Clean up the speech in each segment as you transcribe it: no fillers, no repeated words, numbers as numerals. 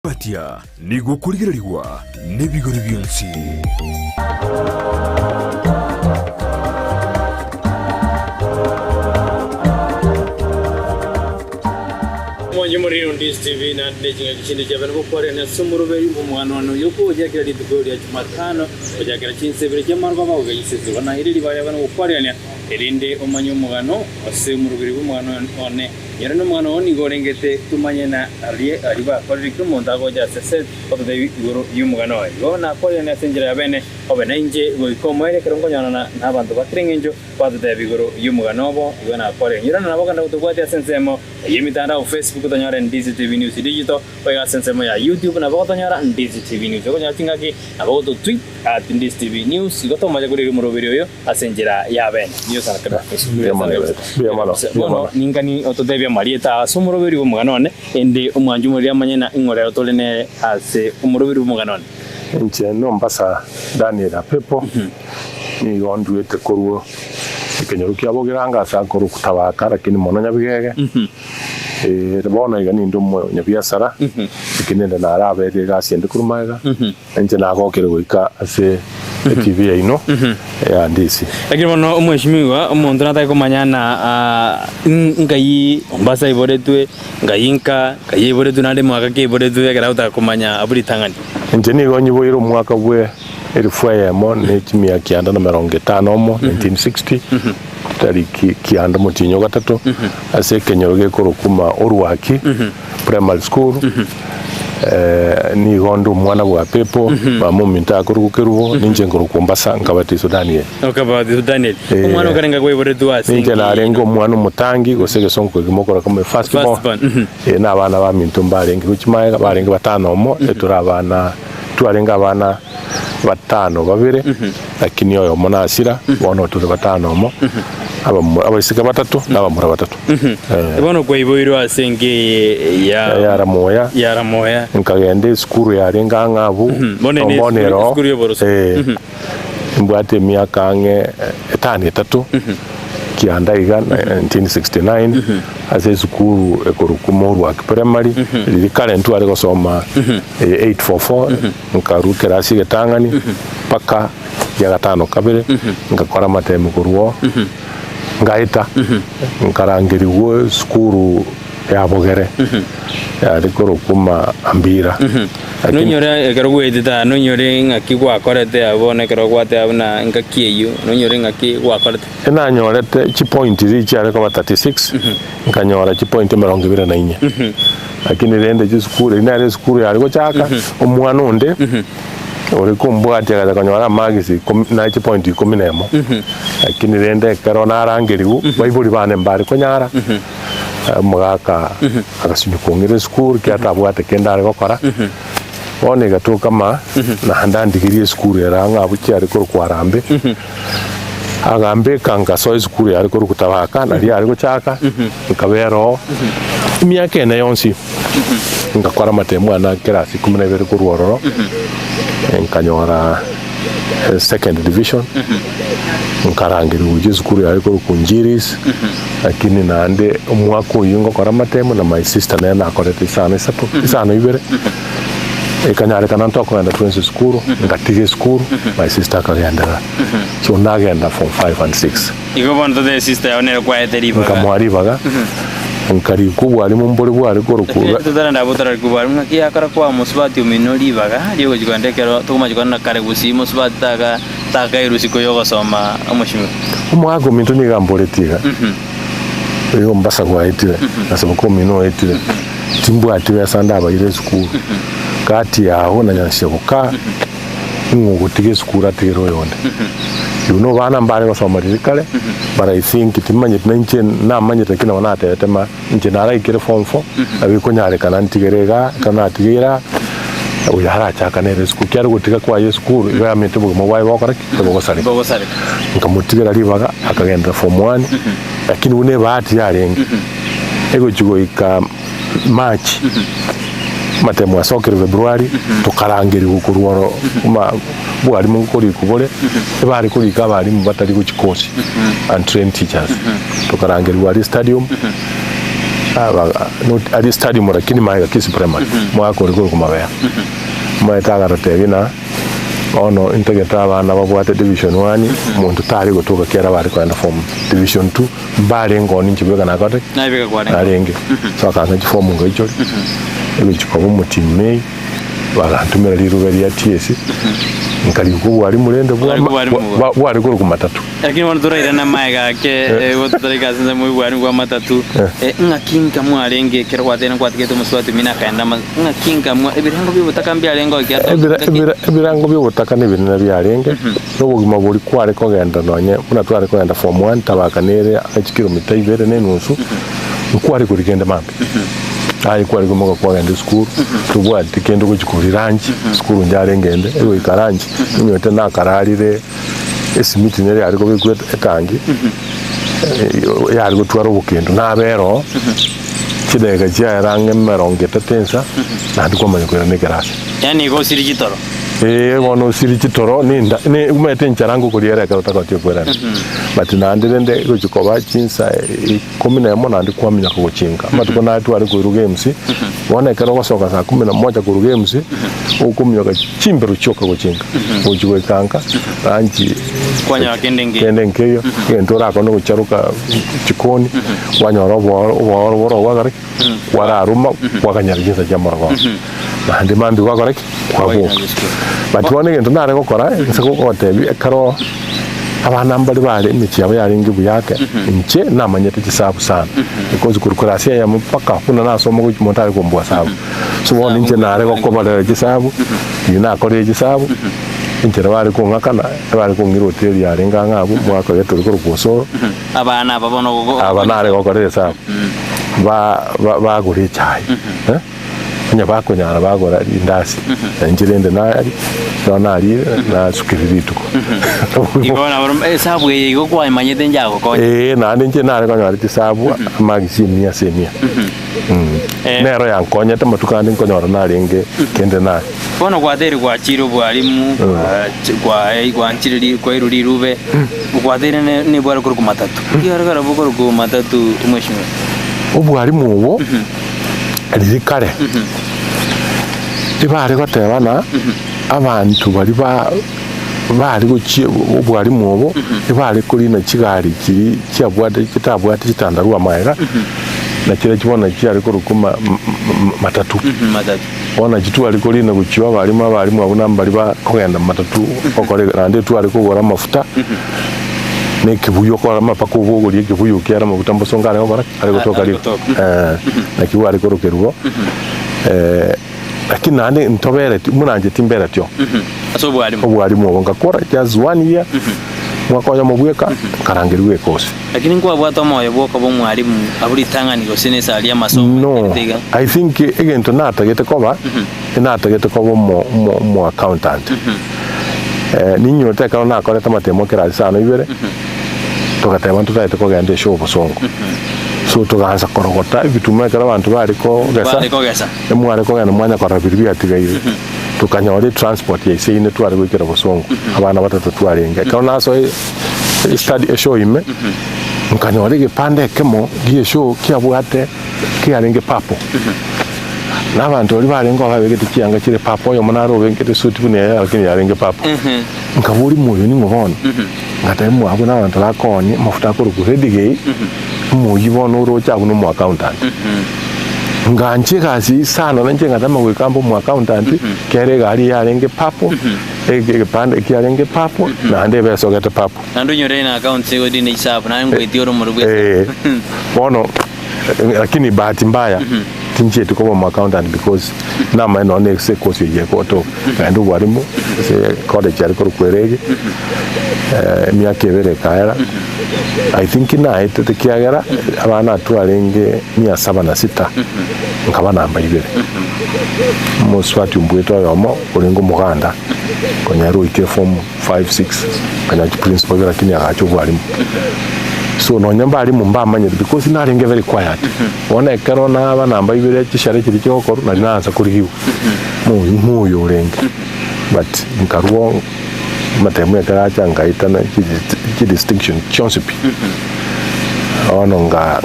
batia niguo kurigirigwa n'ibigori byonsi. Mwanyu muri Ndisi TV na ndejinga kishindi cyabana gukora na sumuruberi umwanano yuko ujagira litugori ya Jumatano ujagira chinsebere cyamarwa bavuga yisezerwa na iriri bayabana gukora ne erinde umanyu mugano ase muruberi umwanano one yara no mwana oni gorengete tumanyena ariba koriko mondago ja sese odo igoro yumugano ayo na koya na senjira yabene obena inje goikomwere kerongo nyana n'abantu batrengenjo badu de bigoro yumugano bo ibana kore yara na boga ndo twati sensemo yimitanda Facebook tanyara Ndisi TV News digital oya sensemo ya YouTube na boga tanyara Ndisi TV News ko nyatinga ki abo to tweet at Ndisi TV News goto maja gori muruberi oyo asenjira yabene niyo sana kada Facebook ningani oto de Marieta sumurubiri umuganone ende umwanju muri amanyena ingorero tolene ase umurubiri umuganone nche no mbasa Daniel Pepo ni ondu etekoruo ikenyorukia bogiranga sa koru kutabaka lakini mono nyabigege bona igani ndomo nyabiasara ikinenda na arabe gasi ende kurumaga nche nagokere goika ase TV ino ya Ndisi lakini mono umweshimiwa umuntu nataka kumanyana ngai mbasa iboretwe ngayinka kayiboretwe nande mwaka kiboretwe gara utakumanya aburi tangani nje ni gonyi boiro mwaka bwe elifwe mo ne kimia kianda na 50 mo 1960 tariki kianda mutinyo gatatu ase kenyoroge korokuma orwaki primary school ni gondo mwana wa Pepo mamo minta kurukeruo ninje ngorokumbasa ngabatizo Daniel okabatizo Daniel umwana ukarenga kweboretwe ase ninje narengo mwana mutangi gosege sonko gimokora kama first born na abana ba minto mbarenga kuchimaye barenga batano mo eturabana twarenga abana batano babire lakini oyo mona asira bono turi batano mo abasika batatu n'abamura batatu bono kweboiro asenge ya ramoya nkagende skuru yarenga ngabu bonero skuru yoboroso mbwate miaka nge etani tatu kianda iga 1969 ase skuru ekorukumoru wa primary lili karentu ari gosoma 844 nkarukira asige tangani paka ya gatano kabere ngakora matemu kuruo ngaita nkarangiriwo skuru ya bogere ari korokuma ambira nonyore ekarugwetita nonyore ngakigwa korete abone karogwate abuna ngakieyu nonyore ngakigwa korete ena nyorete chi point richi ari ko 36 nkanyora chi point 24 lakini rende chi skuru ina skuru yari ko chaka omwana onde ore kumbwati akanyora magisi na chi point 10 lakini rende karona arangiriwu baibuli bane mbari ko nyara mwaka akasinyukongere skuru kiatabwate kendare gokora one gato kama na handandigirie skuru yaranga abuki ari ko kwarambe agambe kanga so skuru yari ko kutabaka nari ari ko chaka nkabero imyaka ene yonsi ngakora matemu na kirasi 12 ko ruororo nkanyora second division nkarangiri uje skuru yari ko kunjiris lakini nande umwako yingo kora matemu na my sister na akorete sana ibere ekanyare kana ntoko enda twins skuru ngatige skuru my sister kagenda so nagenda from 5 and 6 igo bondo de sister yone kwa eteriba kamwari baga nkari kubwa ari mumbore bwari korokura tutara ndabutara kubwa ngaki akara kwa musbati uminori baga ryo gikandekero tukumajikana kare gusi musbati taka irusiko yogo soma amushimi umwago mintu ni gamboretiga yo mbasa kwa etire nasaba ko mino etire timbwati basanda abayire skuru kati yaho na nyanshebuka ngugutige skuru atero yonde yuno bana mbare basoma ririkale but I think timanye nenche na manye tekina wana tetema nje nara ikire form 4 abiko nyare kana ntigerega kana atigira uya haracha kana resku kyaro gutiga kwa Yesu kuru iba amete bwo mwaye bakora kibogosare nkamutigira ribaga akagenda form 1 lakini une bahati yarenge ego chigo ika March matemu asokere February tukarangiri gukuruoro kuma bwari mu kuri kubore bari kuri kabari mu batari ku kikosi and train teachers tukarangiri wari stadium ari stadium lakini maiga kisi primary mwaka uri kumabea mwetaga ratebina ono integeta abana babwate division 1 muntu tari gutuka kera bari kwenda form division 2 mbare ngoni nchibega nakote nabega kware arenge so akanga form ngoicho ebikiko mu team bagantumira liruberi ya TS nkali kubu ari murende bwari kuri ku matatu lakini wanaduraira na maiga ke wotarika sanza mu bwari kwa matatu ngakinga mu arenge kera kwatena kwatiketo muswati mina kaenda ngakinga mu ebirango bibutaka mbyarenge kyata ebirango bibutaka nebinene byarenge n'ubugima buri kware ko genda nonye muna tware ko genda form 1 tabakanere akikilomita ibere nenusu nkwari kuri genda mambe ai kwari kumoga kwa genda school tubwa tikendo kujikuri rangi school njare ngende ewe ikarangi nyote na kararire esimiti nere ariko bigweta ekangi yari gutwara ubukendo nabero kidega cya range merongeta tensa nandi komanya kwera ne garasi yani go siri kitoro wono siri kitoro ninda ne umete ncharango kuriera karota tyo kwera but nandende gukikoba chinsa 11 nandi kwamenya ko guchinga matuko natu ari ku games wona kero wasoka saa 11 ku games ukumyoka chimbero choka guchinga ujwe kanka rangi kwanya kendenge yo ngento rako no gucharuka chikoni wanyoro boro wagare wararuma wakanyarigeza jamorgo nandi mambi wagare kwabo batubone ngento nare gukora nsako kotebi karo abana mbali bale imichi yabo yaringi buyake inche namanyete kisabu sana because kurukurasia ya mpaka kuna nasoma ku montare ko mbwa sabu so woni nche nare ko bale kisabu ina kore kisabu inche bale ko ngakana bale ko ngiro hoteli yarenga ngabo mwaka yeto ko rukoso abana babono go abana are ko kore sabu ba gure chai nya bako nyara bagora indasi njirende nari sonari na sukirituko igona sabu yigo kwa imanyete njako ko nandi nje nare ko nyari sabu magazine ya semia nero yankonya tamatukandi ko nyara naringe kende na bono kwa deri kwa chiro bwalimu kwa nchiriri kwa iruri rube kwa deri ne bwari ku matatu yaragara bukoro ku matatu umweshimwe ubwalimu ubo rizikare ibare gotebana abantu bari guci ubwalimu ubo ibare kuri na kigari kiri cyabwade kitabwate kitandarwa maera na kire kibona cyari ko rukuma matatu ona kitu ari kuri na guciwa barimu abuna mbari ba kogenda matatu okore rande tu ari kugora mafuta nekibuyo kwa mapako buguri kibuyo kyara mafuta mbosonga ari okora ari gutoka ri na kibu ari korokerugo lakini nane ntobere munanje timbera tyo aso bwalimu bonga kora just 1 year mwaka ya mubweka karangirwe kose lakini kwa bwato moyo bwoko bo mwalimu aburi tangani go senesa ali amasomo no I think again to nata gete koba nata gete koba mo accountant ninyo teka na kore tamatemo kera sana ibere tukatema tutaite ko gande show bosongo so tukaanza korogota ibitume kala abantu bariko gesa emware ko gana mwanya kora biribya tigaire tukanyore transport ya isine twari gukira bosongo abana batatu twarenga kana so study show ime nkanyore gipande kemo giye show kyabwate kyarenge papo n'abantu bari barenga babegete cyanga kire papo yo munaro bengete suti bune yakini yarenge papo nkaburi muyo ni mubona ngatemu abo n'abantu bakonye mafuta ko ruguredige muyibono ro cyabuno mu accountant nganje kazi sana nanje ngatama kwikambo mu accountant kere gari yarenge papo ege pande kyarenge papo na ande beso gete papo nando nyore na account sego dine isabu na ngwe ro mu rugwe bono lakini bahati mbaya tinje tuko mu accountant because na maana ne se kosi ye ko to ndo warimu se college ari ko kwerege myaka ebere kaera I think na ite kiagera abana twarenge 706 nkaba namba ibere muswati mbweto yomo kurengo muganda konyaru ike form 5-6 kanya principal lakini akacho bwalimu so no nyamba ali mumba amanye because narenge very quiet ona ekero na abana ibere kishare kiri cyokoro nari nanza kuri hiwe muyo urenge but nkaruo matemu yakaracha ngaita na ki distinction chonsipi ono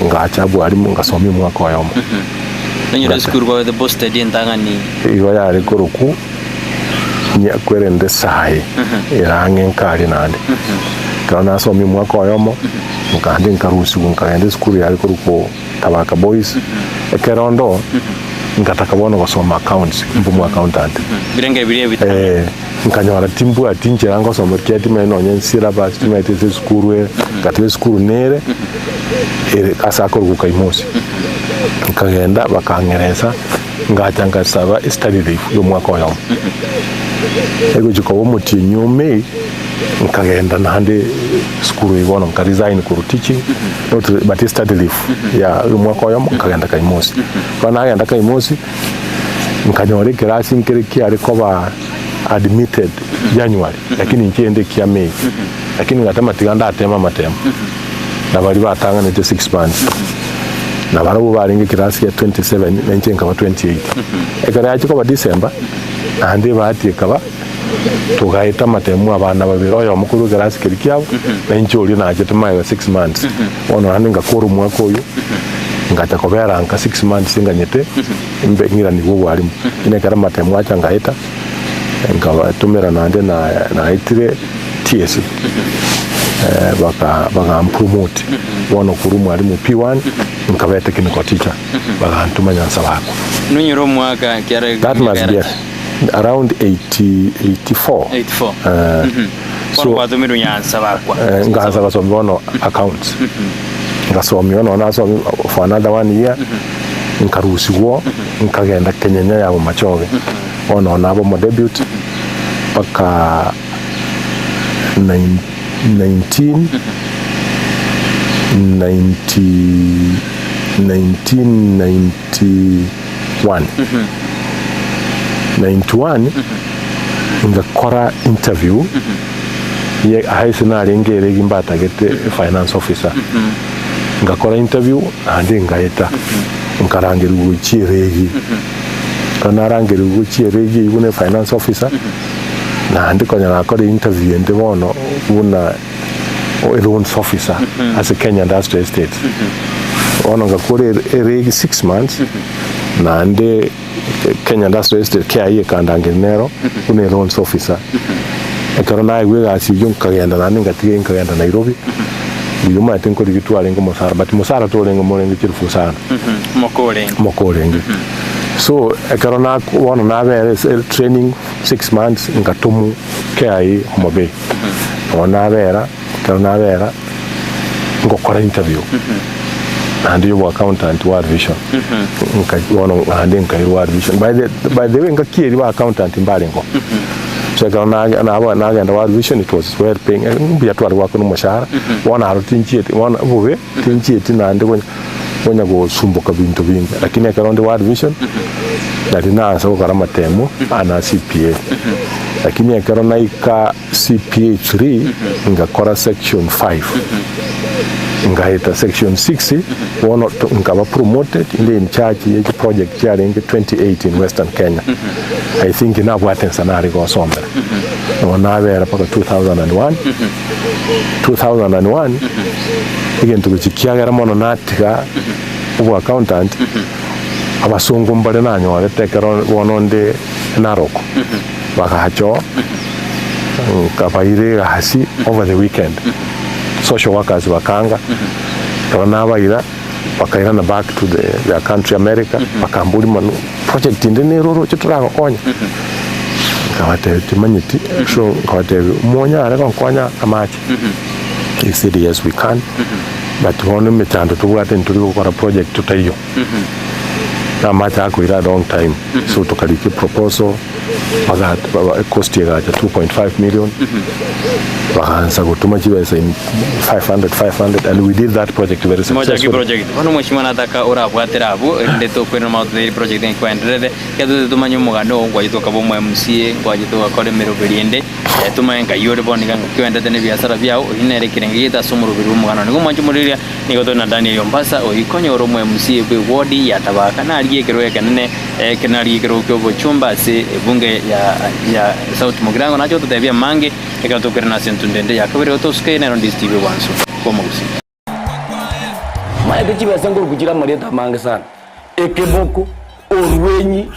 ngachabu alimu ngasomi mwaka oyomo nanyura skuru kwa the boss study ndangani igo yari kuruku nya kwerende sahi irange nkari nande kana somi mwaka oyomo nkandi nkarusi nkagende skuru yari kuruku Tabaka Boys ekerondo nkataka bono gusoma accounts mbumu accountant birenge biriye bitanga nkanyora timbu atinje rango somo kyati meno nyensira basi timete skuru katwe skuru nere asa koruku kaimosi nkagenda bakangereza ngachanga saba study leave yo mwaka oyomo ego jiko muti nyume nkagenda nande skuru ibono nka resign ku teaching but study leave ya mwaka oyomo nkagenda kaimosi kana agenda kaimosi nkanyore class nkiriki ariko ba admitted January lakini nkiende kia May lakini ngatama tiganda atema matema na bali batanga ne 6 months na barabu baringe class ya 27 19 kaba 28 ekara yachiko ba December ande bati kaba tugaita matemu abana babiri oyo mukuru class kirikiabo na inchori na ajetuma 6 months ono aninga kuru mwako uyu ngata kobera nka 6 months nganyete imbe ngira ni wo walimu ine kara matemu acha ngaita ngawa tumera nande na itire TS baka promote wono kuru mwalimu P1 nkaba technical teacher baka ntuma nyansa bako nunyiro mwaka kiara that must be around 84 so watumiro nyansa bako ngaza basomi wono accounts ngasomi wono nasomi for another 1 year nkarusi wo nkagenda Kenya ya machoge ono nabo mo debut paka 1991 ngakora interview ye haisina rengere gimbata gete finance officer ngakora interview andi ngaita nkarangira uguchiregi kana rangira uguchiregi ibune finance officer na andi konya nakora interview ende bono una loans officer as a Kenya Industrial Estate ono ngakora regi 6 months na ande Kenya Industrial Estate KIA kandangira nero une loans officer ekarona iwe asijun kagenda nani ngatige nkagenda Nairobi yuma tenko digitwale ngo musara but musara to lengo molengo chirufu sana mokolengo so ekarona wono nabe training 6 months ngatumu KIA Homobe ona bera karona bera ngokora interview and you accountant World Vision wono ande nkai World Vision by the way ngakiri wa accountant mbalengo so kana na agenda World Vision it was well paying biya twari wako no mushahara wona harutinchieti wona buwe tinchieti na ande wonya go sumbuka bintu bingi lakini kana World Vision dalina so karama temu ana CPA lakini kana ika CPA 3 ngakora section 5 ngaita section 6 wono ngaba promoted in charge ya project challenge 28 in Western Kenya I think ina bwate sanari go sombe ona bera paka 2001 igen tukikiagera mono natika ubu accountant abasungu mbale nanyo atekero wononde Narok bakacho kabaire hasi over the weekend social workers bakanga tona baira bakaira na back to their country America bakambuli manu project ndene roro chituranga konya kawate timanyiti so kawate monya ara konya amachi he said yes we can but one metando tuwate nturi gukora project tutayo na macha akuira long time so tukaliki proposal baga cost ya 2.5 million bakanza gutuma kibesa in 500 and we did that project very successful project ono mwishima nataka urabwatira abo ndeto kwena mauthiri project en kwenderere kedo tumanyo mugano ngwa yitoka bomwe MCA ngwa yitoka kore mero beriende tumayenga yore bonika kwendete ne biashara byao inere kirengita somuru biru mugano ngo mwanju muriria nigoto na Daniel Yombasa oyikonyo ro mwe MCA kwe wodi ya Tabaka na aliye kero kanene kenali kero kyo chumba se bunge ya South Mugirango nacho tutebia mange ekatokera na sentundende yakabere otoske na Rondies TV wanso kwa mausi ate chibesa ngoro kuchira marieta mange sana ekeboko orwenyi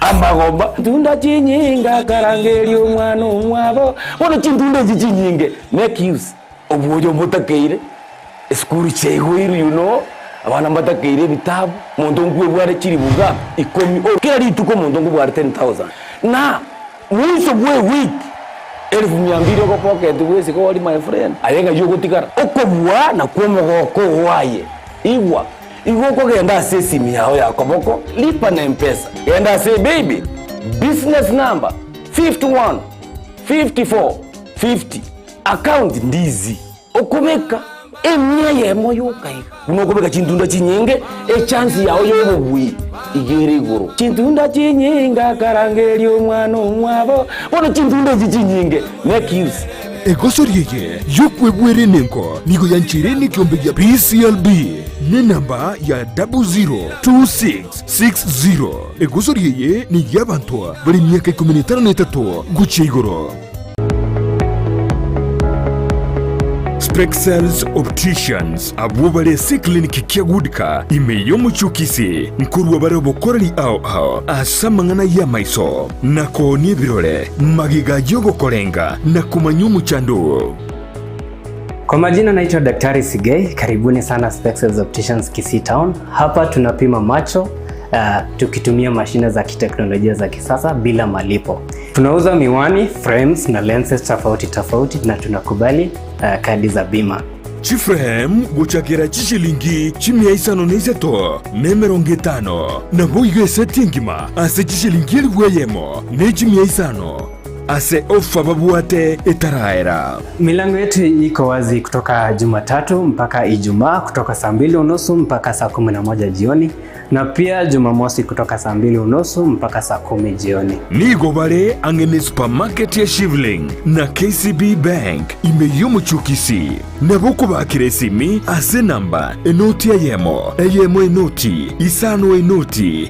amagomba tunda chinyinga karangeri umwana umwabo bono chintunda chinyinge make use obuyo mutakeire school chegwiru abana mbatakeire bitabu muntu ngwe bware chiri buga ikomi kila rituko muntu ngwe bware 10,000 na mwiso bwe week 1200 ko pocket wese ko wali my friend ayenga yugo tikara okobwa na kwomogoko waye igwa igoko genda sesi miao ya koboko lipa na mpesa genda say baby business number 51 54 50 account ndizi okomeka emya yemo yokai unokobeka chintunda chinyinge chance yao yobubwi igere guru chintunda chinyinga karangeri umwana umwabo bono chintunda chinyinge make use egosoriye yokwebwere nenko nigo yanchireni kiombe ya PCLB ne namba ya 002660 egosoriye ni yabantu bari myaka 13 guche igoro. Sprexels Opticians abubale si kliniki kiagudika imeyo muchukisi nkuru wabare bokorali ao asamangana ya maiso nako ni birole magiga yogo korenga na kumanyu chandu. Kwa majina naitwa Daktari Sigei, karibuni sana Sprexels Opticians Kisii Town. Hapa tunapima macho tukitumia mashine za kiteknolojia za kisasa bila malipo. Tunauza miwani, frames na lenses tofauti na tunakubali kadi za bima. Chiframe guchakira chishilingi chimia isano neiseto nemerongitano na boige setingima ase chishilingi elweyemo ne chimia isano ase ofa babuate etaraera. Milango yetu iko wazi kutoka Jumatatu mpaka Ijumaa kutoka saa 2:30 mpaka saa 11 jioni na pia Jumamosi kutoka saa 2:30 mpaka saa 10 jioni. Nigo bare angene supermarket ya Shivling na KCB Bank imeyo muchukisi na boko bakire simi ase namba enoti eyemo enoti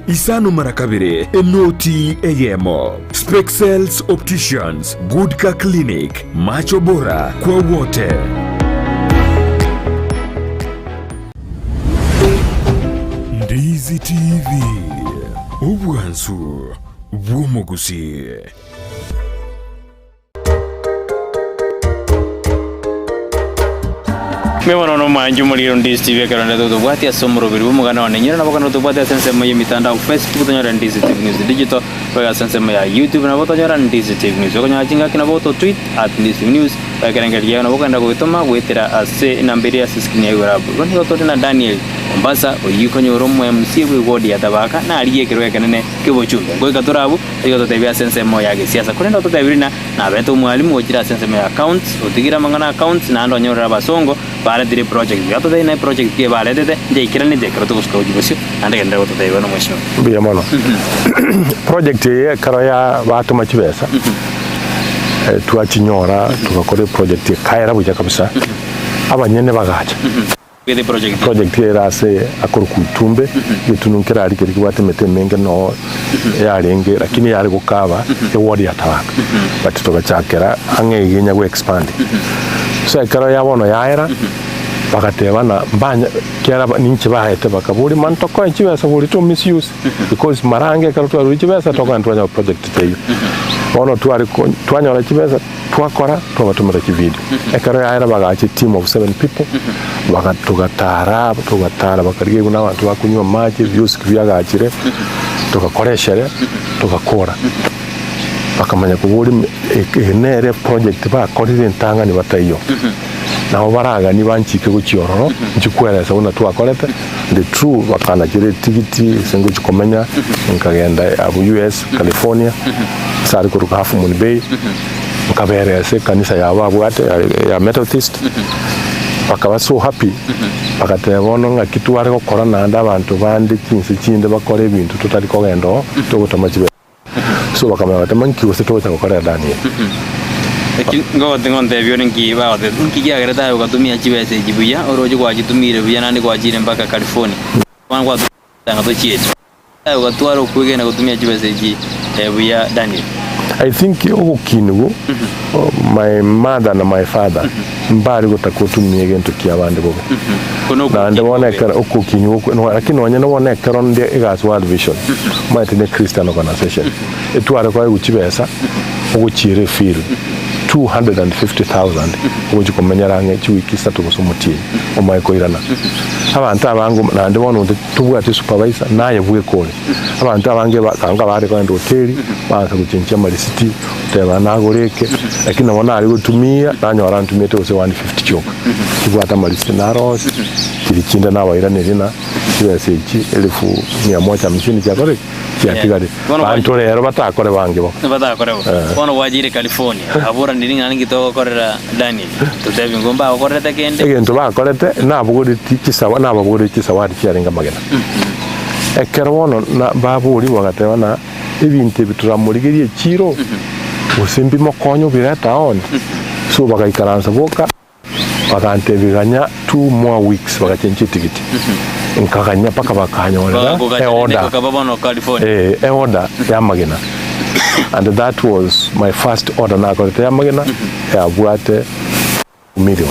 isano marakabire enoti eyemo. Sprexels Opticians, Goodka Clinic, macho bora kwa wote. Ndizi TV, ubwansu bw'omugusi. Mwana no manju muri Ndizi TV karanda to bwati asomro biri bumugana wane nyira nabakana to bwati asense mu mitandao Facebook tonyora Ndizi TV News digital kwa asense mu YouTube na botonyora Ndizi TV News okonya jinga kina boto tweet @Ndizi News bakarangaliya na bokanda gutoma gwetera ase nambere ya siskini ya warabu boni goto na Daniel Mombasa oyikonyoro mu MC wodi ya tabaka na aliye kirwe kanene kibochumbe ngo gaturabu iyo to tebya asense mu ya gisiasa kurenda to tebirina na beto mwalimu ojira asense mu accounts otigira mangana accounts na ndo nyora basongo bare dire project yato dai na project ke bare de ikirani de kroto kusko ujibosyo ande genda goto tebya no mwisho biya mono project ye karaya batu machibesa tuachinyora tukakore project kaira buja kabisa abanyene bagacha With the project era se akuru kutumbe yutununkira ari kiri kwate metemenge no yarenge lakini yari gukaba ward ya tabaka but tugachakera angegenya go expand so ikara yabono yaera bakateba na mbanya kera ninchi bahete bakaburi manto ko nchibesa buri to misuse because marange karuto ari chibesa toka ntwanya project teyo ono twanyora chibesa twakora twabatumira kivideo ekara yaera bagachi team of 7 people tugatara bakariye kuna abantu bakunywa maji byose byagachire tugakoreshere tugakora bakamanya kuburi nere project bakorire ntanga ni batayo naho baraga ni banchike guchiororo nchikwera sauna twakorete the true bakana kire tigiti sengo chikomenya nkagenda abu US California sari kuruka hafu Moon Bay mukabere se kanisa ya babwate ya Methodist bakaba so happy bakatebono nga kitu ari gukora nanda abantu bandi kinsi kinde bakora ibintu tutari ko gendo to gutama kibe so bakamenya batama nkiwose to gukora Daniel ngo ngonde byoringi baode nkigira gareta ugatumia kibese jibuya oroje kwa jitumire buya nandi kwa jire mpaka California kwangwa tanga to chiecho ugatwara kwigena gutumia kibese ji buya Daniel I think ogukinugo my mother na my father mbari gutakutumie gintu kia bande bobe na ndibonekera ukukinyu lakini wanyene bonekera ndi igas World Vision maite ne Christian organization etware kwa guchibesa uguchire feel 250,000 uji kumenyaranga chiwiki satu gusumuti omaiko irana abantu abangu na ndibona tubwate supervisor naye bwe kole abantu abange bakanga bari kwa hoteli baza kuchincha malisiti teba nagoreke lakini nabona ari gutumia nanyora ntumie tose 150 choka kibwata malisiti na rose kilikinda nabaira nerina kibese iki 1150 cyakore cyakigari bantu rero batakore bange bo bona wajire California abura ndiringa ngito korera Daniel tutebi ngomba akorete kende egento bakorete nabuguri tikisawa nabuguri kisawa cyarenga magana ekerono na baburi bagateba na ibintu bituramurigirie kiro usimbi mokonyo bireta on so bagaikaranza boka bagantebiganya 2 more weeks bagachenje tikiti nkaganya paka bakanyolera order ya magana and that was my first order na ko ya magana ya bwate million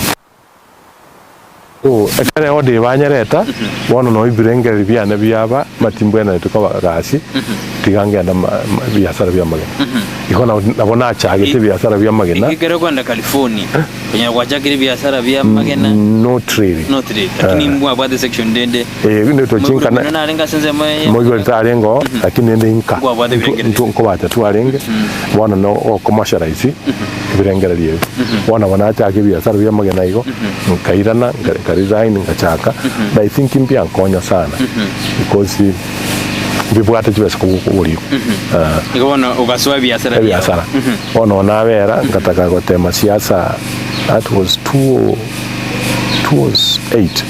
so ekare order banyereta bono no ibirengeri byana byaba matimbwena tukabagasi tigange na biashara bya magana ikona nabona chagete biashara bya magana ikere kwenda California kwenye kwachakiri biashara bya magana no trade lakini mbwa bwate section ndende ndio tochinka na alenga senze moyo tarengo lakini ndende inka nko bata tuarenge bona no commercialize ibirengera byewe bona bona chake biashara bya magana iko kairana resign ngachaka but I think impia konya sana because bibwate chibese kubuli ikona ugaswa biashara ono nabera ngataka gotema siasa that was 208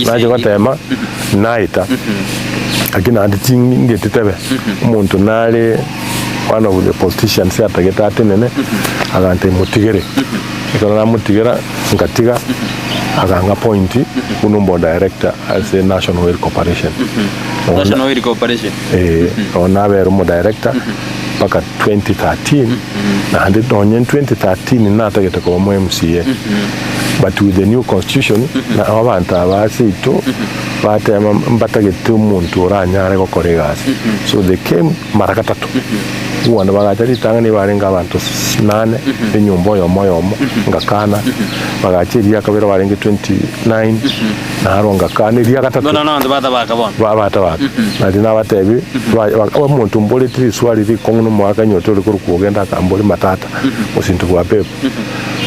naje gotema naita akina anditingi ngetitebe umuntu nale one of the politicians atageta atenene agante mutigere ikona mutigera ngatiga aganga point unumbo director as a National Oil Corporation National Oil Corporation ona bero mo director paka 2013 na hande donyen 2013 na tageta ko mo MCA but with the new constitution na abantu abasito batema mbatagete umuntu oranyare gokoregas so they came marakatatu uwana bagachari tangani barenga abantu 8 enyumba yo moyo ngakana bagachiri yakabera barenge 29 na haronga kana iri yakatatu no bata bakabona bata na dina batebi umuntu mbole tri swali ri kongo mwaka nyoto ri kugenda kambole matata usintu bwa pepe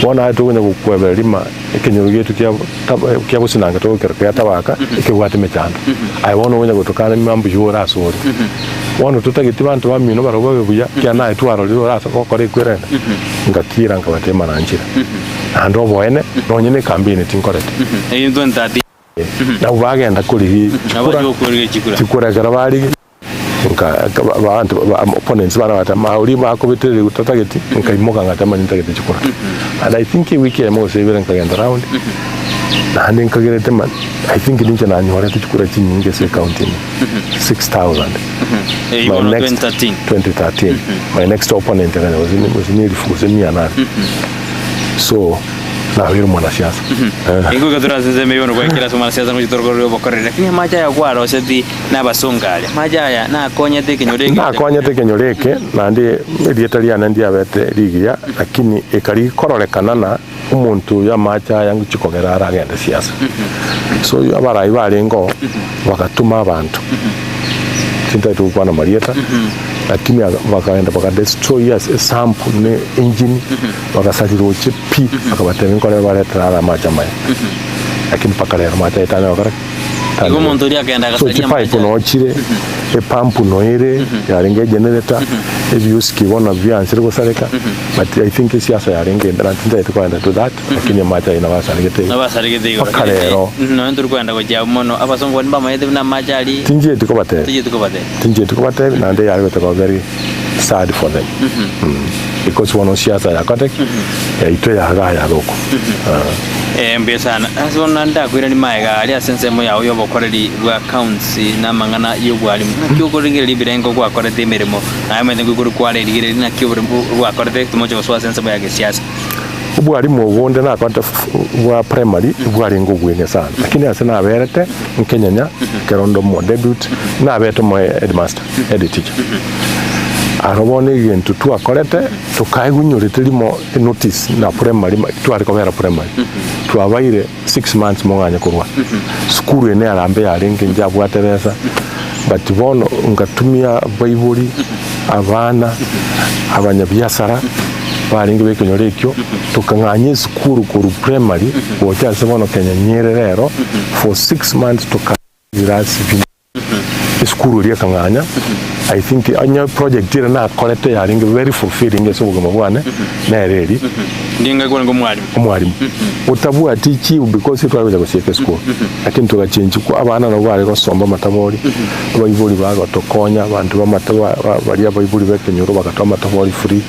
bona atu kunya kukwebera lima ekenyoro getu kya businanga to kya tabaka ikebwate mechando I want kunya gutokana mambo yora sori wano tutagiti bantu bamino barobawe buya kya nae twaro liro rasa ko kore kwerenda ngakira ngabatema nanjira ando boene nonyene kambini tinkorete eyinzo ntati na ubagenda kuri chikura garabari abantu opponents bana batama uri bakobetere utatageti nkaimoka ngatama nitageti chikura and I think wiki ya mose ibere nkagenda round na ndi nkagerete man I think ninje na nyora chikura chinyinge se county 6000 my next 2013 my next opponent was nearly 4,000 so na hiro mwanasiasa ingo kadura zenze meyono kwa kila mwanasiasa no chitorogoro bokorere lakini maja ya kwaro sethi na basongale maja ya na konyete kenyoreke na ndi edietalia na ndi abete ligia lakini ekari kororekana na umuntu ya maja yangu chikogera aragenda siasa so abarayi barengo bakatuma abantu sinta tu kwa na marieta lakini wakaenda destroy a sample ne engine wakasajiro chipi akabatema nkole baleta ala machama lakini pakalera mata itana wakara iko montori akaenda akasalia pipe no chire e pump no ire yaringe generator ebyuski bona byansire gusareka but I think siasa yaringe ndana tinda itakwenda to that lakini mata ina basarigete pakalero no ndur kwenda ko jya mono abasongo ni bamayede na majali tinje tukobate nande yari betako gari sad for them because one siasa ya kotek ito ya gaya loko mbe sana asona ndakwira ni maiga ali asensemo yawo yobokoreri bwa accounts na mangana yobwalimu nakyo koringire libirengo kwa korete mirimo na mende gukuru kwale ligire nakyo bwa korete tumoje baswa sensemo ya siasa ubwalimu obonde na kwata bwa primary bwali ngugwene sana lakini asena aberete nkenyanya kerondo mo debut na abeto mo headmaster head teacher arobone ibintu twakorete tukaigunyurite limo notice na primary twari kobera primary twabaire 6 months monganya kurwa skuru ene arambe yaringe njabwa Teresa but bono ngatumia baibuli abana abanyabiasara baringe bekonyorekyo tukanganye skuru kuru primary wocha sebono Kenya Nyerere for 6 months tukirasi skuru ria kanganya I think anya project ira na kolete yaringe very fulfilling so bugoma bwane na reri ndinga kwa mwalimu utabua tichi because it was a school lakini tukachange kwa abana no bari gosomba matabori abayibuli bago tokonya abantu bamatawa bari abayibuli bekenyuro bakatwa matabori free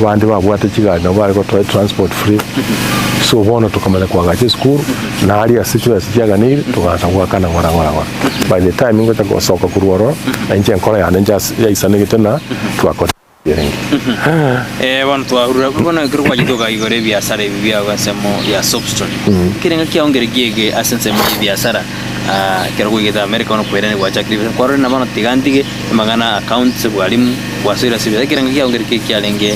bandi babwate kigana no bari go transport free so bono tukamala kwa gache school na ali asitwa sijaganiri tukaanza kuakana ngora by the time ngota go soka kurworo anje nkora ya nja isanegete na twakora yerengi bana twahurura kubona kirwa gitoka igore biasara bibya gasemo ya substone kirenga kiongere gege asensemo biasara kirwa gita America no kwere ni wacha kribe kwaro na bana tigantige magana accounts bwalimu wasira sibya kirenga kiongere kialenge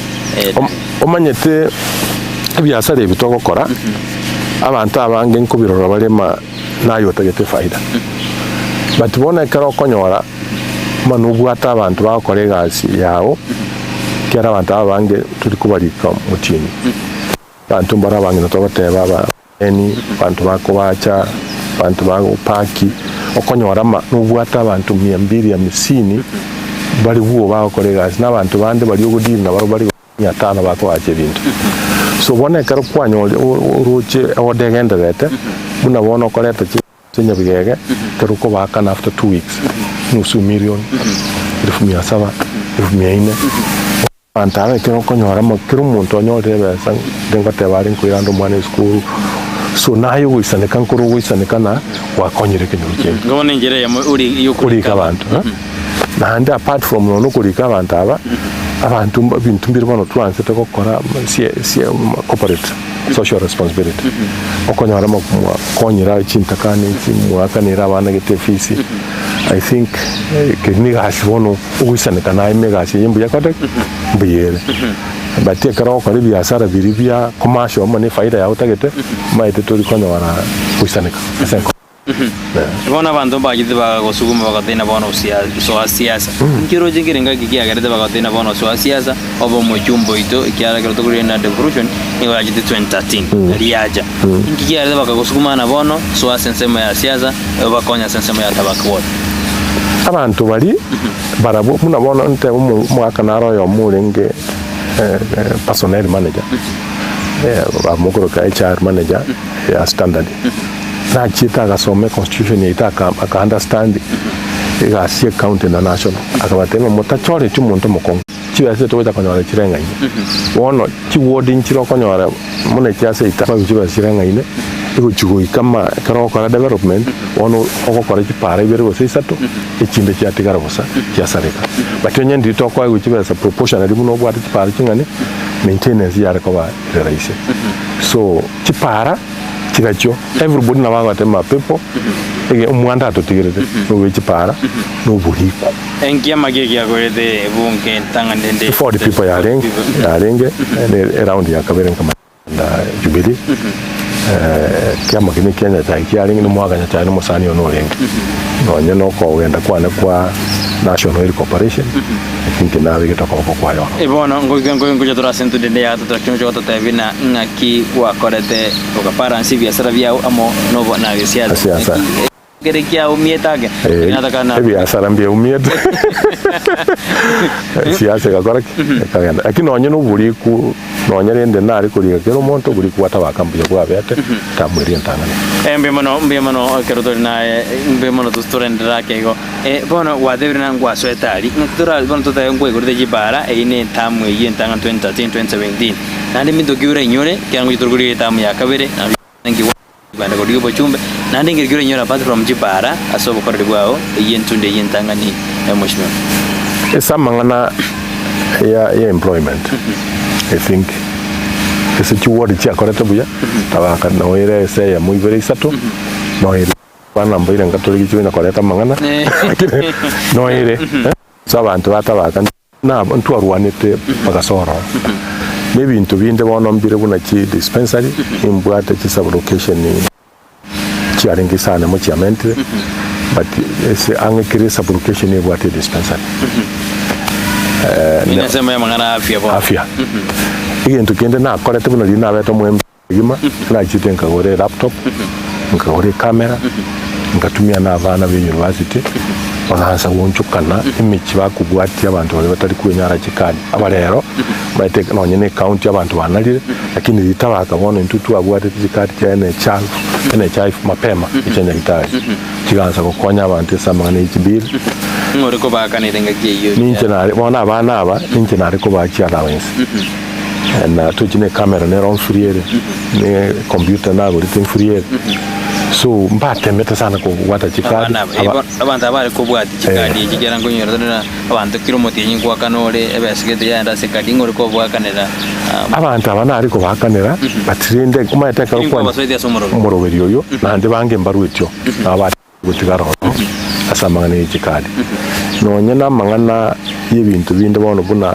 omanyete biasara bitogokora abantu abange nkubirora barema nayo tagete faida but bona karo konyora manubwata abantu bakore gasi yawo kera abantu abange turi kubarika mutini abantu mbara abange natobateba ba eni abantu bakobacha abantu bagopaki okonyora manubwata abantu 250 bari buo bakore gasi n'abantu bande bari ugudiri na bari 500 bakobache bintu so bona karo kwanyora uruche odegenda bete buna bona koreta senya bigege karuko bakana after 2 weeks nusu million 1700 1400 antara kero konyora makiro muntu onyorere besa denga tebari nkwirando mwana school so nayo wisane kankuru wisane kana wakonyere kenyuke ngone njere ya uri yokurika abantu na and apart from no kurika abantu abantu bintu mbiri bano twanse tekokora si corporate social responsibility okonyora makumwa konyira chintakane chimwakanira abana gete fisi I think kiniga hasibono uwisane kana imegasi yimbu yakode mbiyere batie karo kwa biashara biribia commercial mane faida ya utagete maite tori konyora uwisaneka asenko bona bantu bagite bagosuguma bagatena bona siasa nkiro jingirenga gikiagarete bagatena bona siasa obo mu jumbo ito ikiara kero tokuri na devolution ngo ajite 2013 riaja ngikiara bagosuguma na bona sensema ya siasa bakonya sensema ya tabakwo abantu bali barabo munabona nte mwaka naro yo mulenge personnel manager amukoro ka HR manager ya standard na chita gasome constitution yitaka aka understand igasi account na national akabatema mutachore cyumuntu mukongo kibase to konyora kirenga ine wono kiwodi nkiro konyora mune cyase itaka kibase kirenga ine ego chugo kama karo kora development wono okokora kipara ibere gose isato ekinde kyatigara bosa kyasareka batonye ndito kwa ego kibase proportionally muno bwati kipara kingane maintenance yare ko ba raise so kipara kiracho everybody na bagatema pepo ege umwanda atotigirete no wechipara no buhiko enkia magege agorede bunke tanga ndende 40 people yarenge around ya kaberen kama Jubilee kama kini Kenya takiaringi no mwaganya cyane musani ono renge nonye no ko wenda kwana kwa National Oil Corporation kinke nawe gitako kwayo ebono ngo tora sentu ndende ya tutrakimo cyo tatavina ngaki wa korete ukapara nsi biashara byao amo novo na siasa gerekia umietake nataka na biashara mbia umiete siasa gakora kagenda lakini onye no buri ku nonye rende nari kuriga kero monto buri kwata bakambuye kwa bete tamwiri ntangana mbe mono kerotori na mbe mono tustorendera kego bono wathebira ngwa swetari ntura bono tota ngwe guride jibara ine tamwe yentanga 2013 2017 nandi mindokiura inyore kyangu yituruguri tamu ya kabere nangi banda godigo bochumbe nandi ngirigura inyore apart from jibara asobo korodi gwao yentunde yentanga ni emotional esamangana ya employment I think ese chuwodi chia korete buya tabaka no ire se ya muibere isato no ire bana mbire ngatoligi chiwina koreta mangana no ire sabantu batabaka na ntu arwanite bagasoro n'ebintu binde bono mbire buna chi dispensary imbwate chi sub location ni chiarengi sana mu chiamente but ese angekire sub location ni bwate dispensary ninasema ya mangana afya ikintu kende na korete buno lina beto mwema na chitenka gore laptop ngore camera ngatumia na abana be university bakaza wonchukana imichi bakugwatia abantu bali batari kwenyara chikani abarero bate nonye ne count y'abantu banalire lakini litabaka bono ntutu abwate chikati cha NHIF mapema ichenya gitari kiganza gukonya abantu samana ichibiri ngore ko bakanire ngagiye ninje nari bona abana aba ninje nari ko bakia allowance na tujine camera ne ron furiere ne computer na gori tin furiere so mbate meta sana ko wata chikadi abantu abari ko bwati chikadi kigera ngo nyoro na abantu kilomoti nyingo akanore ebesigede yanda sekadi ngore ko bwakanira abantu abana ariko bakanira batrinde kumayete ka ko umuroberi yoyo nande bange mbarwetyo abati gutigaro asamangana chikadi nonye na mangana y'ibintu binde bono buna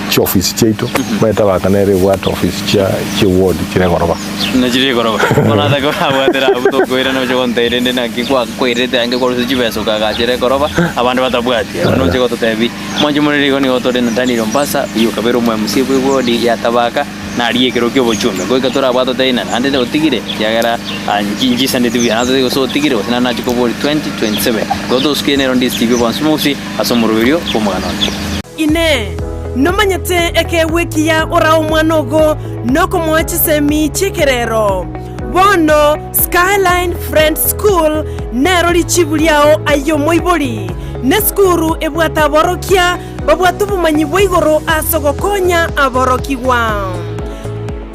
chi office cheito bayita bakanere what office cha ward kiregoroba najire goroba bona da abwatera abuto goira no jontere ndena kikwa kwirete ange ko jibeso kaga jire goroba abandi batabwati no je gototebi manje muri goni otore ndani rompasa iyo kabero mwe musibu godi ya tabaka na riye kero kyo bochume ko katora abato taina ande de otigire yagara anji sande tibi anato de so otigire osina na chiko bori 2027 godo skene on this tv once musi asomuru video pomagano ine nomanyete eke wiki ya ora omwanogo noko mwachisemi chikerero bono Skyline Friends School nero lichibuliao ayo moiboli ne skuru ebwata borokia babwatu bumanyi bwigoro asogokonya aborokiwa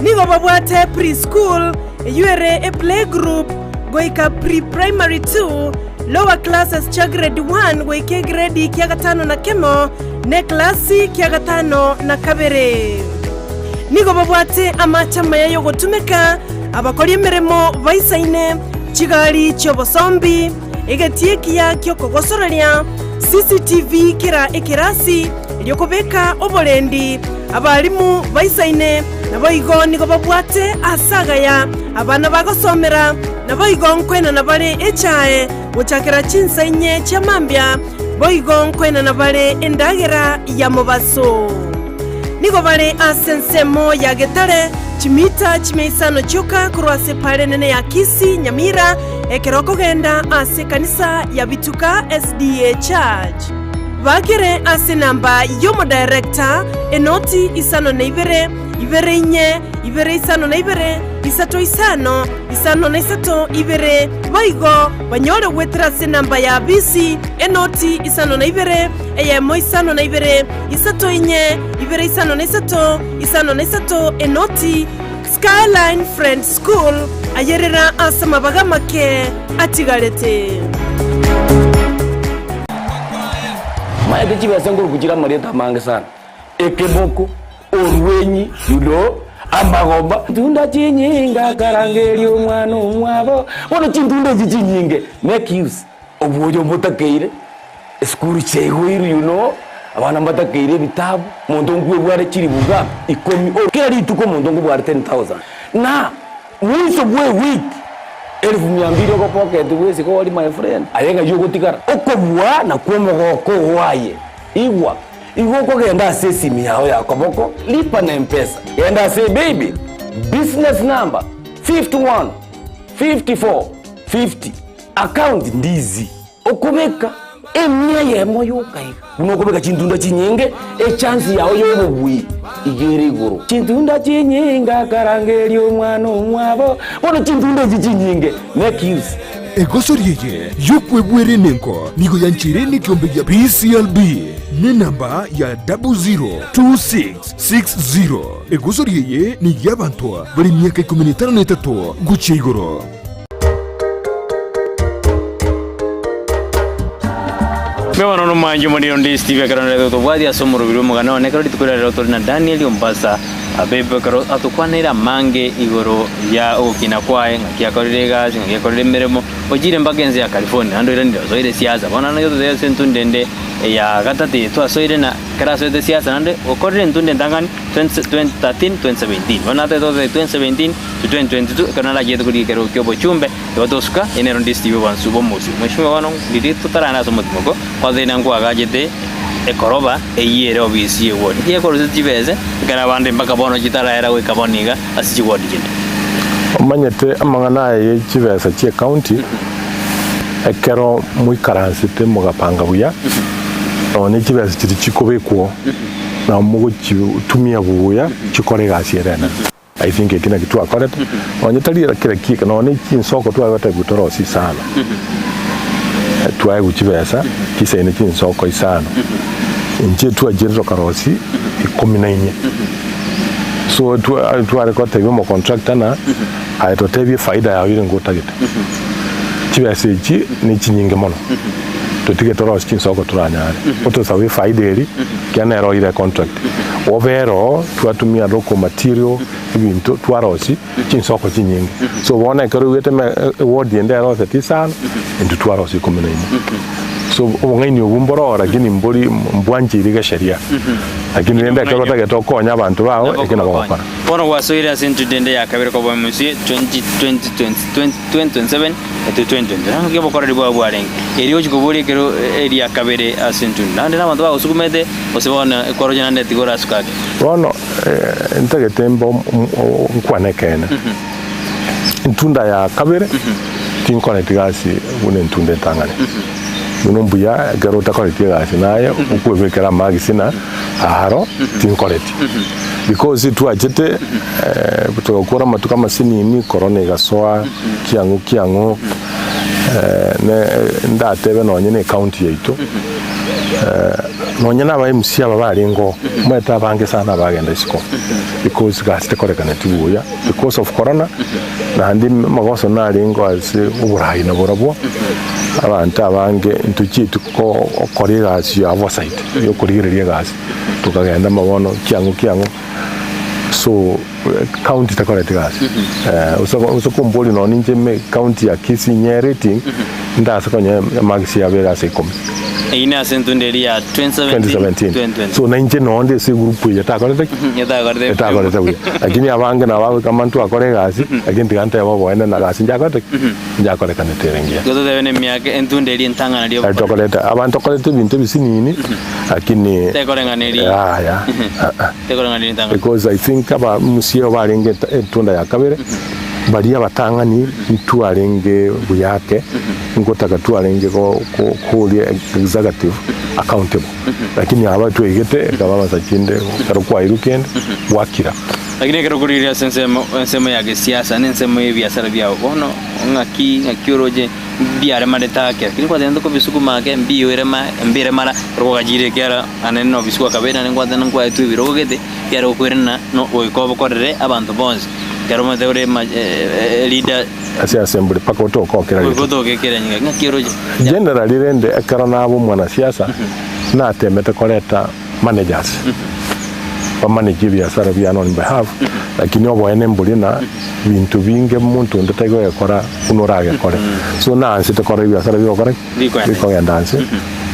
nigo babwate preschool yuere a playgroup goika pre-primary 2 lower classes cha grade 1 goike grade kia gatano na kemo ne klasi kia gatano na kabere nigo babwate amachama yayo gotumeka abakori emeremo baisaine chigali chobosombi egetie kia kyo kogosoreria CCTV kira ekirasi lyokobeka obolendi abalimu baisaine naboigo nigo babwate asagaya abana bagosomera naboigo nkwena nabale echae guchakira chinsainye chamambya boigo nkwena nabale endagera ya mobaso nigo bale asensemo ya getare chimita chimeisano choka kurwase pale nene ya Kisi Nyamira ekeroko genda ase kanisa ya Bituka SDA Church bagere ase namba yomo director enoti isano na ibere inye ibere isano na ibere isato isano na isato ibere baigo banyore wetra ase namba ya BC enoti isano na ibere eyemo isano na ibere isato inye ibere isano na isato enoti Skyline Friends School ayerera asama bagamake atigarete maede chibesenguru kuchira marieta mange sana ekeboko orwenyi yudo amagomba tunda chinyinga karangeri omwana omwabo bono chintunda chinyinge make use obuyo mutakeire skuru chegwiru abana mbatakeire bitabu muntu ngwe bware chiri buga ikomi kera lituko muntu ngwe bware 10,000 na mwiso bwe week 1200 ko pocket wese ko my friend ayenga yugo tikara okobwa na kwomo ko waye igwa ko genda sesimi yao yakoboko lipa na mpesa enda say baby business number 51 54 50 account ndizi okubeka emia yemo yukai unokubeka chintunda chinyinge chance yawe yobugwi igere iguru chintunda chinyinga karangeri omwana omwabo bono chintunda chinyinge make use egosorieye yokwebwere nenko nigo yanchireni kiombe ya PCLB ni namba ya 002660 egosorieye ni yabantu bari miaka 13 guchia iguru. Mewana no manje muri ndi Steve Karonera to bwadi asomoro biro mugana one karo ditukorera to na Daniel Ombasa abebe karo atukwanira mange igoro ya okina kwae ngakiakorire gazi ngakiakorire meremo ojire mbagenzi ya California ando irani zoire siasa bona nayo to sentu ndende ya gatate to asoire na karaso de siasa nande okorire ntunde ndangani 2013 2017 bona to 2017 to 2022 kana la yedo kuri kero kyobo chumbe yotosuka enero ndi Steve wansubo musi mheshimiwa wano ndito tarana somotmoko kwa zina ngwa gajete ekoroba eyere obisi ewod ye koroze tibeze kana bande mpaka bono gitara era we kaboniga asiji wod gende omanyete amangana ye chibesa che county ekero muy karansite mugapanga buya one chibesa chiri chikobekwo na mugo tumia buya chikore gasierena I think ekina kitu akoreta onyetalira kira kika no ne chinsoko twagata gutorosi sana twaye guchibesa kisene chinsoko isano nje twajero karosi 14 so tware ko tebe mo contractor na aito tebe faida ya yire ngotagete chibesa ichi ni chinyinge mono tutige torosi chinsoko turanyare oto sawe faida eri kana ero ile contract overo twatumia local material ibintu twarosi chinsoko chinyinge so wona kero wete word yende ero 30 into twarosi 14 so ongaini obumboro lakini mboli mbwanjiri ga sheria lakini nenda kero tageto konya abantu bawo ekina bakora pono wasoire asentu dende ya kabere ko bamusi 2027 to 2020 ngebo kora ribo bwareng eri ochi kobori kero eri ya kabere asentu nande na bantu bawo sukumete osebona ekoroja nande tigora sukake wono ntagetembo nkwanekene ntunda ya kabere tinkone tigasi une ntunde tangane munumbuya garo takoreti gasi naye ukwebekera magisina aharo tinkoreti because tu ajete butokora matuka masini ni corona gasoa kiangu ne ndatebe no nyene county yaitu no nyana ba MC ababari ngo mweta bange sana bagenda isiko because gasi takorekana tubuya because of corona na ndi magoso nari ngo asi uburayi na borabo abantu abange ntukitu ko okorira asi avosite yo kurigireria gasi tukagenda mabono kiangu so county takorete gasi uso kumboli no ninje me county ya Kisi Nyeri ndasa konye magisi ya bega se komi ina sentunderi ya 2017 so ninje no ndi se group ya takorete lakini abange na bawe kama ntu akore gasi lakini tigante yabo boenda na gasi njakore kaneterengia gozo debene miake entunderi ntangana dio takorete abantu takorete bintu bisinini lakini tekorenganeri tekorenganeri ntangana because I think aba musio barenge entunda ya kabere baria batangani mtu arenge buyake ngotaka tu arenge ko executive accountable lakini aba tu egete kababa sakinde karukwa irukende wakira lakini kero kuriria sensemo ya siasa nensemo ya biashara byao bono ngakioroje biare madetake lakini kwa dendo ko bisuku make mbio irema mbire mara ro gajire kera aneno bisuku kabena ngwa dendo kwa tu biro gete kero kwirna no oikobo korere abantu bonzi kero mo deure leader asi assembly pakoto ko kera pakoto ke kera nyinga ngakioroje generally rende akarana abo mwana siasa na atemete koleta managers bamanage biashara bya on behalf lakini obo ene mbuli na bintu binge muntu ndatago yakora unora yakora so na ansite kora biashara byo kora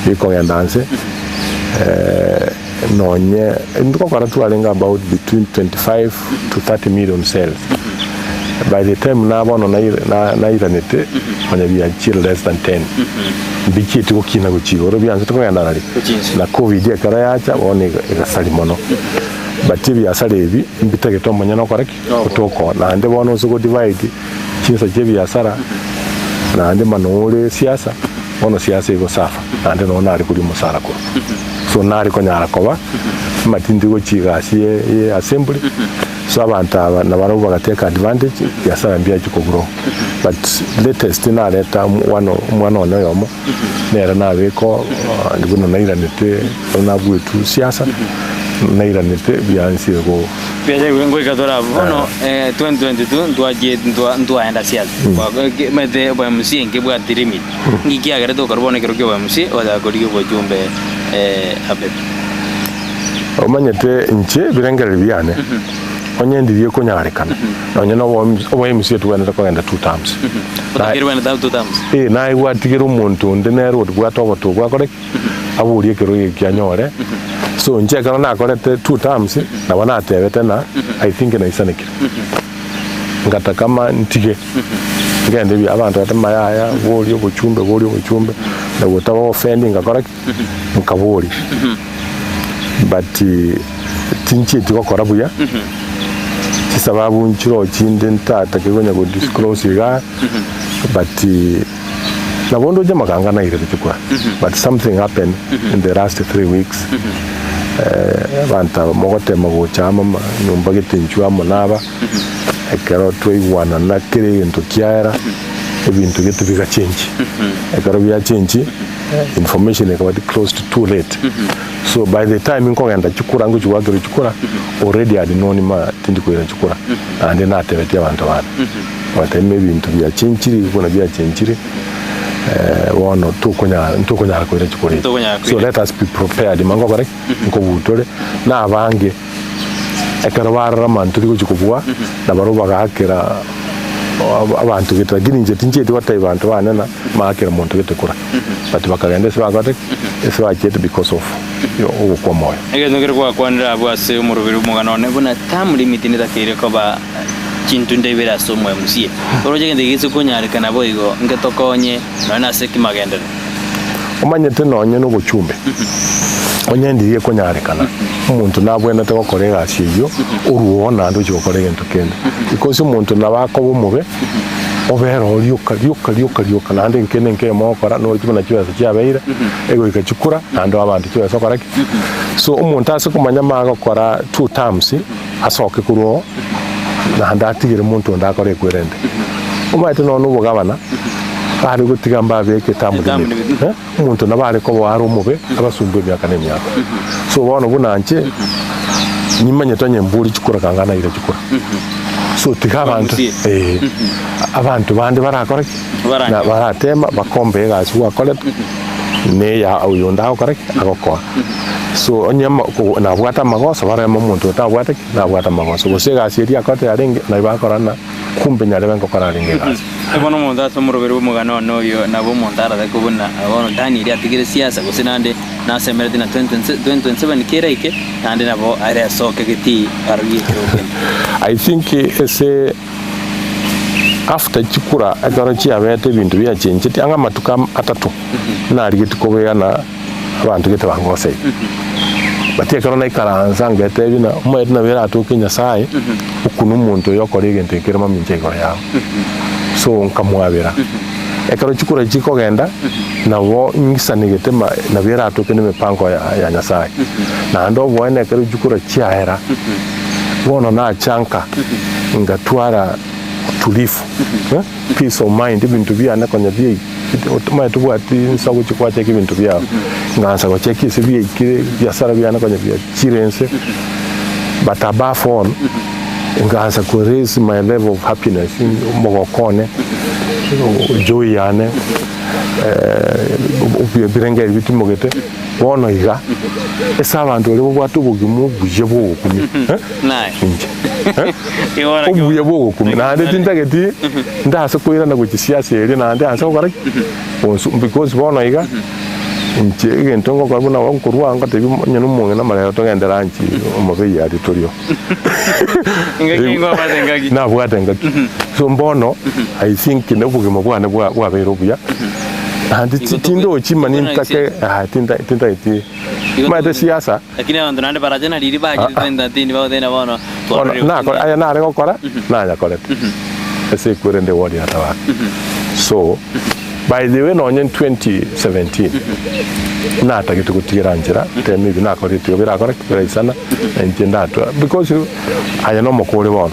biko yandanse nonye ndiko kora tu alenga about between 25 to 30 million sales by the time na bono na iranete kwenye bya chill less than 10 biki tu kina guchigoro byanze to yandanali na covid yakara yacha one igasali mono batibi asalebi mbitege tomonya no koreki kutoko na nde bono usugo divide chinsa jebi asara na ande manore siasa ono siasa iko safa ande no nari kuri musara ko so nari ko nyara ko ba matindi go chigasi ye assembly so abantu na baro bagateka advantage ya sara mbia chiko grow but latest na leta mwana ono yomo nera na beko ndiguno nairanite na bwetu siasa nairanite byansi go pia ngo ikadora bono 2022 ndwaenda siasa mete bwa msingi bwa limit ngiki agere to karbone kero bwa msi oda kori bwa jumbe abet omanyete nche birengere byane onyendirie ko nyarekana onye no wo msi tuwenda ko enda 2 times otakirwe na 2 times na igwatigera umuntu ndenero gwatogo to gwakore aburie kero yanyore so nje kana na korete 2 times na wana atebete na I think na isanekira ngata kama ntige ngende bi abantu atamayaya bori obuchumbe na gutaba offending akora nkabori but tinchi tikokora buya kisababu nchiro chinde ntata kegonya go disclose ga but nabondo jama kanga na ile tikwa but something happened in the last 3 weeks banta mogote magochama nyumba gitinchwa monaba ekero twiwana na kire into kiara ebintu getu biga change ekero bya change information ekaba close to too late so by the time ngogenda chukura ngo chwagero chukura already had known ma tindi ko chukura and na tebete abantu bana wateme ebintu bya change kuna bya change wono tukonya ko chukura so let us be prepared mango bare ngo butore na abange ekero barara mantu liko chukubwa na baroba gakera abantu gitagira inje tinje twataye abantu banana makera muntu gitekura but bakagenda se bagate ese bakete because of uko moyo egezongera kwa kwanira abwase umurubiri umuganone buna time limit ni takire ko ba kintu ndebera so mwe musie oroje ngende gise kunyarika nabo igo ngetokonye nona seki magendera umanyete nonye no buchumbe onyendirie kunyarikana umuntu nabwena te gokorega asiyo uruona ndo cyokorega ntukende because umuntu nabako bumube obero ryuka nande nkene mokora no kibona kibazo cyabeira ego ikachukura nando abantu kibazo koraki so umuntu ase kumanya maga kora 2 times asoke kuruo na ndatigire umuntu ndakore kwerende umaite no nubugabana bari gutigamba beke tamudini umuntu nabare ko bari umube abasumbe myaka nemyaka so bono bunanje nyimanye tonye mburi chukura kangana ire chukura so tigabantu abantu bande barakora na baratema bakombe gasi wakole ne ya uyonda akora akokora so onyama na bwata magoso barema umuntu tabwata na bwata magoso gusega siri akote yaringe na bakorana kumbe nyare bengo kararinge gasi ebono umuntu asomurubiri umugano noyo nabo montara de kubuna abono dani iri atigire siasa gusinande na semerdi na 2027 kireke nande nabo are soke giti arwi I think ese after chikura agarachi abete bintu bya change anga matuka atatu na arigiti kobeyana abantu gete bangose batie karona ikaranza ngete bina umwe na bera atukinya sai ukunu umuntu yokorege ntekera maminje ikora yawo so nkamwabera ekaro chikura chiko genda nawo ngisanigete na bera atokene mepango ya nyasai na ndo bwene ekaro chikura chiahera wono na chanka ngatwara tulifu peace of mind ibintu byana konya bye utuma tubwati nsago chikwache ibintu byao nganza ko chekise bye byasara byana konya bya chirense but above all nganza ko raise my level of happiness mogokone joy yane ubirengera bitimogete wono iga esa abantu lebo bwatu bugimu buje bwo kumi nae ubuye bwo kumi na ande tintageti ndase koira na gukisiasa eri na ande ansa kokara because wono iga nche ntongo kwa buna wankurwa ngate nyanu munge na mara to ngendera nchi omabe ya ditorio ingakingo batengaki na bwatengaki so mbono I think ne bugimo bwana bwa bero buya andi tindo chimani ntake tinda iti maite siasa lakini ando nande barajana liri baji 20 baudena bono na aya na re kokora na ya kolete ese kurende wodi atawa So by the way no nyen 2017 na tagite gutigira njira temi bina korite bira kora kira sana ntenda to because aya no mukore won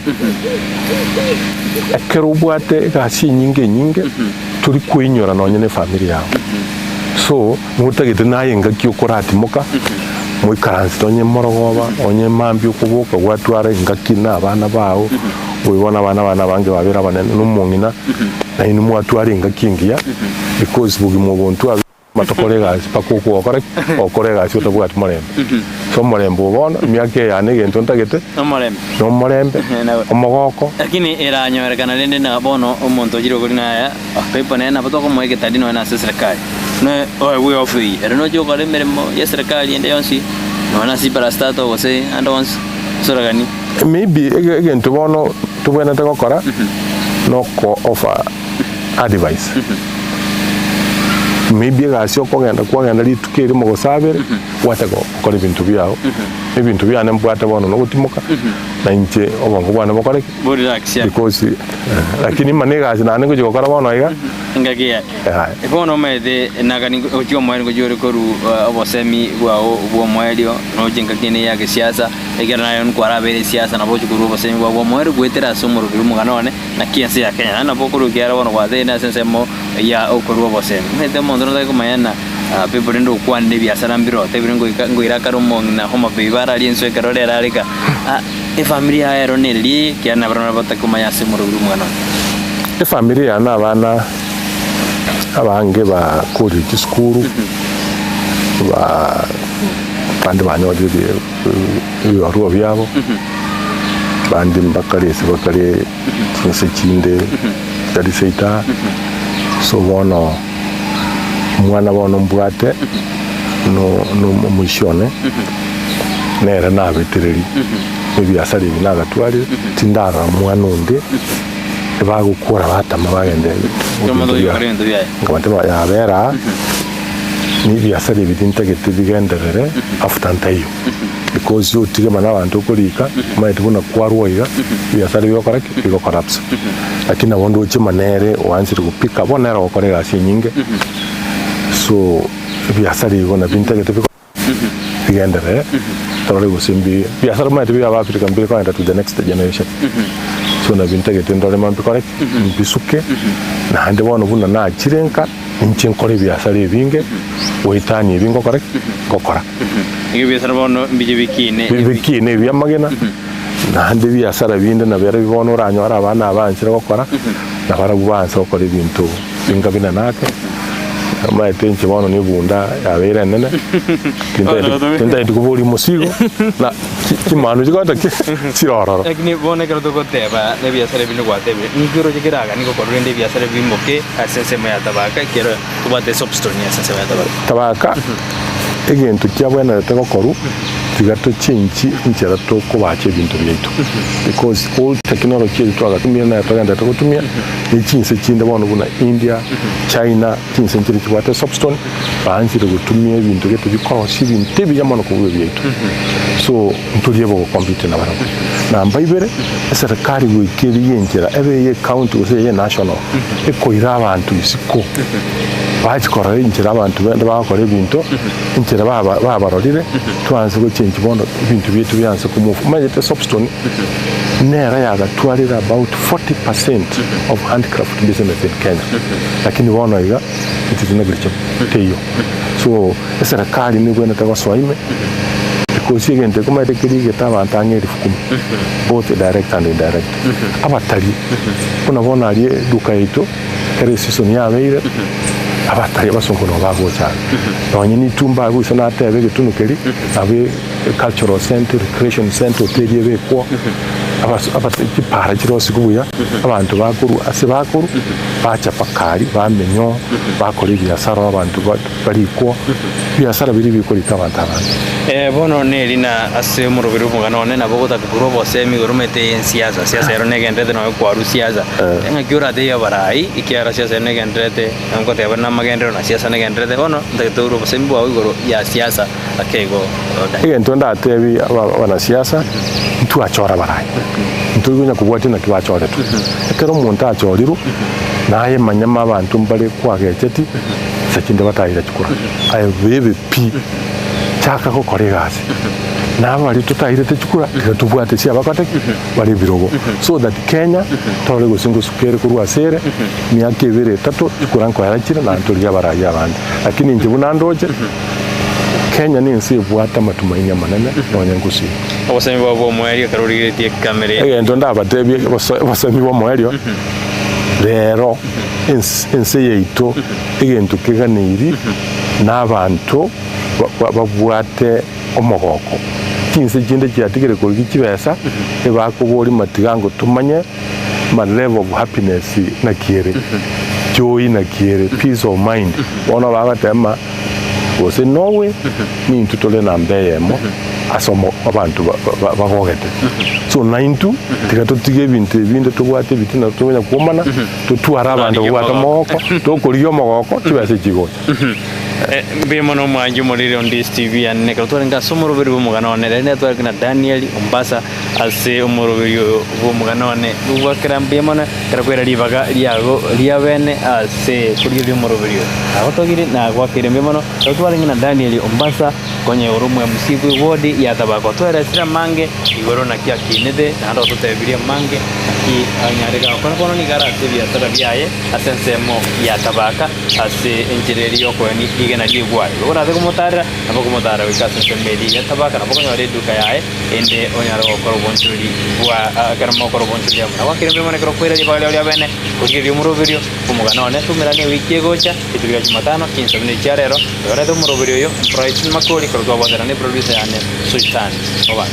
ekero bwate gasi nyinge turi kwinyora no nyene family yawe so mutagite naye ngaki ukorati muka muy karansi tonye morogoba onye mambi ukubuka gwatwara ngaki na abana bawo ubona abana bange babera banene n'umungina na inu mwatwara ngaki ngiya because bugi mu buntu matokorega pakoko okorega cyo tabwati morembe so morembe ubona myake yane gento ntagete no morembe omogoko lakini iranyorekana rende na bono omuntu giro kuri naya pepa nena batoko moike tadino na serikali no we ofi era no jogo le meremo ya serikali ende yonsi no na si para stato gose andons soragani maybe again to bono to bena takokora no ko offer advice maybe gasio kwagenda litukiri mu gusabire watego kora ibintu byao ibintu byane mbwate bono no gutimuka na inje obongo bwana bokore because lakini manega zinane ngo gukora bono iga ngagia bono mede nagani ojo mwe ngo jore koru obosemi bwao bwo mwedio no jinga kine ya siasa egera nayo nkwara bere siasa na bocho kuru obosemi bwo mwedio gwetera somoro biru muganone na kiasi ya Kenya na bokuru kiara bono kwa thina sensemo ya okuru obosemi mede mondo no kumanyana people ndo kwande biashara mbiro tebire ngo irakaro mong na homa bibara lienso karolera alika familia yero neli kiana barona batakumanya semoro biru muganone familia na bana abange ba kuri school ba bandi banyodi bibaruwa byabo bandi mbakare kinse kinde yari seita so bono mwana bono mbwate no mushone nera nabetereri ebyasari binagatwari tindara mwana undi bagukura batama bagende ngabate yabera ni byasari bidintegete bigenderere after ntayo because you tigema n'abantu kulika maite buna kwarwoiga byasari byokora kiko collapse lakini abondo uchimanere wansiri kupika bonera okorera nyinge so byasari bona bintegete bigenderere tore gusimbi byasari maite byaba Africa mbili kwa to the next generation so na bintegete ndore mambi correct bisuke na hande bono buna na chirenka inche nkore byasari binge oitani bingo correct gokora ngi byasari bono mbije bikine byamagena na hande byasara binde na bere bibono uranyora abana abansira gokora na barabubanza gokora ibintu binga bina nake amaite nche bono ni bunda yabera nene kinda ndikuburi musigo na kimanu jigota kirororo lakini bone kero tokoteba ne byasare bino kwatebe ngiro jigiraga niko korende byasare bimoke asese me yatabaka kero kubate substone asese me yatabaka egento kyabwana tegokoru tigato chinchi inchera to kubache bintu byaitu because all technology twagatumia na twagenda tukutumia ni chinse chinde bono buna India China chinse nchiri kwate substone banzire gutumia bintu geto bikoroshi bintu byamano kubwe byaitu so nturiye bo compete na barabo na mbaibere serikali wikiri yenjera ebe ye county ose ye national ekoira abantu isiko bachikora injira abantu bende bakora ibintu injira babarorire twanze go change bono ibintu byetu byanze kumufu majete substone nera yaga twarira about 40% of handcraft business in Kenya lakini bono iga itineglicho teyo so serikali ni bwena takoswaime because igente kuma tekirige tabantangeri fukumi both direct and indirect abatari kuna bona ali duka ito kare season yabeire abatari basongo no bago cyane nonyini tumba gusa na tebe gitunukeri abe cultural center recreation center teri beko abati para kirosi kuya abantu bakuru asibakuru bacha pakari bamenyo bakora byasara abantu bariko byasara biri bikora tabantaba bono nerina ase murubiri muganone nabo gotakuguro bose migorumete siasa yero negendete no kwaru siasa ngakiura de yabarai ikiara siasa negendete ngo tebe na magendero na siasa negendete bono ndagituro bose mbo igoro ya siasa akego igento ndatebi abana siasa tu achora barai ntugunya kubwati na kibachore tu ekero muntu achoriru naye manyama abantu mbale kwagecheti sakinde batayira chikura ayo bebe pi chaka ko koregasi nabo bali tutayire techikura tubwate cia bakate bali birogo so that Kenya tore gusingo sukere kurwa sere myaka 2-3 chikura nko yarachira na ntoria baraya abandi lakini njibu nandoje Kenya ni nsi bwata matumaini manene nonyengusi obosemi bwo mwerio karurigetie kamera egento ndabatebye obosemi bwo mwerio rero ensi yaitu egento keganiri n'abantu babwate omogoko kinse kinde kyatigere ko gikibesa ebakubori matigango tumanye ma level of happiness na kiere joy na kiere peace of mind bona bagatema wose Norway ni ntutole na mbeyemo asomo abantu bagogete so 92 tikatotige ibintu tubwate bitina tumenya kumana tutwara abantu bwata moko tokoriyo mogoko kibese kigocha Bimono mwanju muri on this TV and nekatwarenga somoroberi bumuganone ne twarikina Daniel Ombasa ase umoroberi bumuganone ubakira bimono karakwera libaga lyago lyabene ase kuri umoroberi aho togire na gwakire bimono twarikina Daniel Ombasa konye urumwe musibu wodi yatabako twera sira mange igoro na kia kinede na ndo tutebiria mange ki anyarega kono ni gara tebia tarabyaye asensemo yatabaka ase engineer yoko ni igena ligwa ora de kumotara abo kumotara wikasa semedi yatabaka abo konyore duka yae ende onyaro koro bonchuri bwa karamo koro bonchuri na wakire bemone koro kwera libale ya bene kuri umuroberio umuganone tumirane wiki gocha ituriga Jumatano 15 minutes yarero ora de umuroberio yo price makori koro gwa ne producer ane Sultan oba